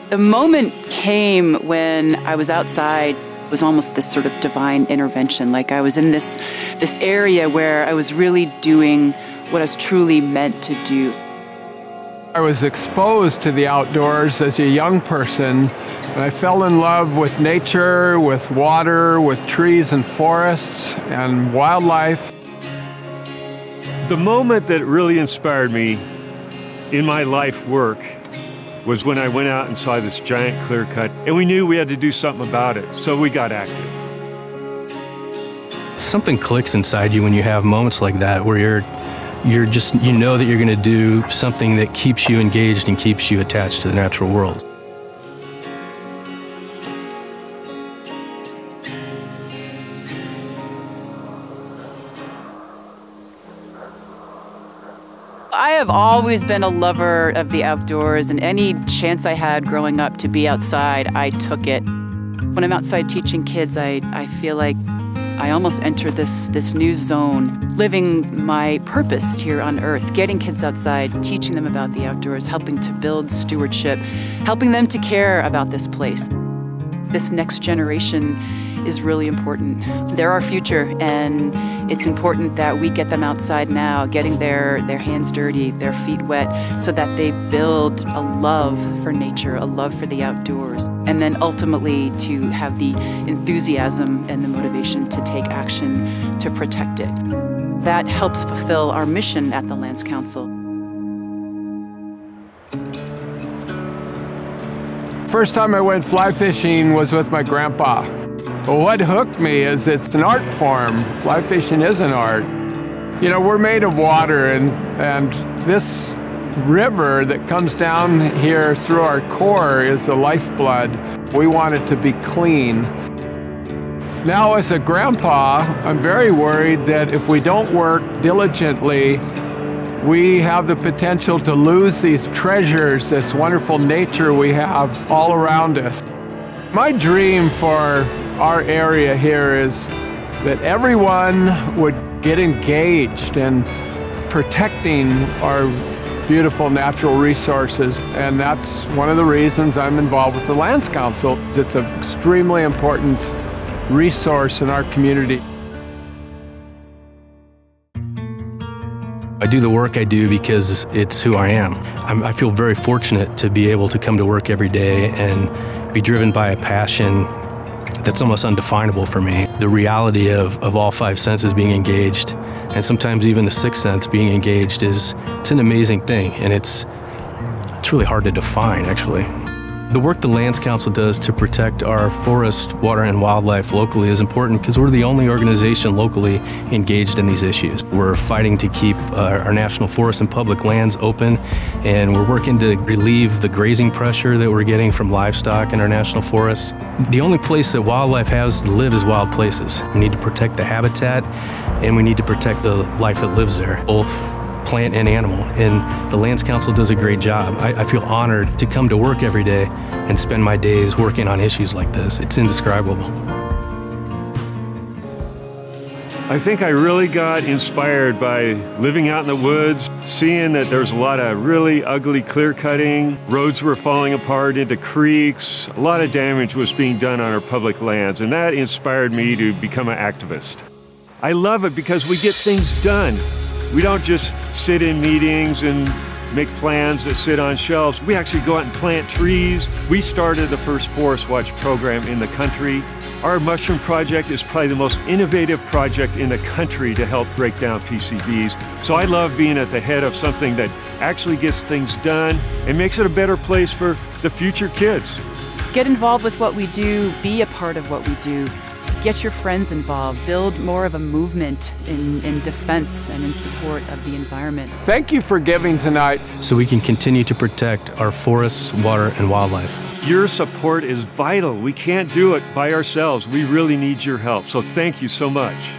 The moment came when I was outside. It was almost this sort of divine intervention, like I was in this area where I was really doing what I was truly meant to do. I was exposed to the outdoors as a young person, and I fell in love with nature, with water, with trees and forests and wildlife. The moment that really inspired me in my life work was when I went out and saw this giant clear cut, and we knew we had to do something about it, so we got active. Something clicks inside you when you have moments like that where you know that you're going to do something that keeps you engaged and keeps you attached to the natural world. I have always been a lover of the outdoors, and any chance I had growing up to be outside, I took it. When I'm outside teaching kids, I feel like I almost enter this new zone, living my purpose here on Earth, getting kids outside, teaching them about the outdoors, helping to build stewardship, helping them to care about this place. This next generation is really important. They're our future, and it's important that we get them outside now, getting their hands dirty, their feet wet, so that they build a love for nature, a love for the outdoors, and then ultimately to have the enthusiasm and the motivation to take action to protect it. That helps fulfill our mission at the Lands Council. First time I went fly fishing was with my grandpa. But what hooked me is it's an art form. Fly fishing is an art. You know, we're made of water, and this river that comes down here through our core is the lifeblood. We want it to be clean. Now, as a grandpa, I'm very worried that if we don't work diligently, we have the potential to lose these treasures, this wonderful nature we have all around us. My dream for our area here is that everyone would get engaged in protecting our beautiful natural resources, and that's one of the reasons I'm involved with the Lands Council. It's an extremely important resource in our community. I do the work I do because it's who I am. I feel very fortunate to be able to come to work every day and be driven by a passion that's almost undefinable for me. The reality of all five senses being engaged, and sometimes even the sixth sense being engaged, it's an amazing thing, and it's really hard to define, actually. The work the Lands Council does to protect our forest, water, and wildlife locally is important because we're the only organization locally engaged in these issues. We're fighting to keep our national forests and public lands open, and we're working to relieve the grazing pressure that we're getting from livestock in our national forests. The only place that wildlife has to live is wild places. We need to protect the habitat, and we need to protect the life that lives there, both plant and animal, and the Lands Council does a great job. I feel honored to come to work every day and spend my days working on issues like this. It's indescribable. I think I really got inspired by living out in the woods, seeing that there's a lot of really ugly clear cutting, roads were falling apart into creeks, a lot of damage was being done on our public lands, and that inspired me to become an activist. I love it because we get things done. We don't just sit in meetings and make plans that sit on shelves. We actually go out and plant trees. We started the first Forest Watch program in the country. Our mushroom project is probably the most innovative project in the country to help break down PCBs. So I love being at the head of something that actually gets things done and makes it a better place for the future kids. Get involved with what we do, be a part of what we do. Get your friends involved, build more of a movement in defense and in support of the environment. Thank you for giving tonight. So we can continue to protect our forests, water, and wildlife. Your support is vital. We can't do it by ourselves. We really need your help. So thank you so much.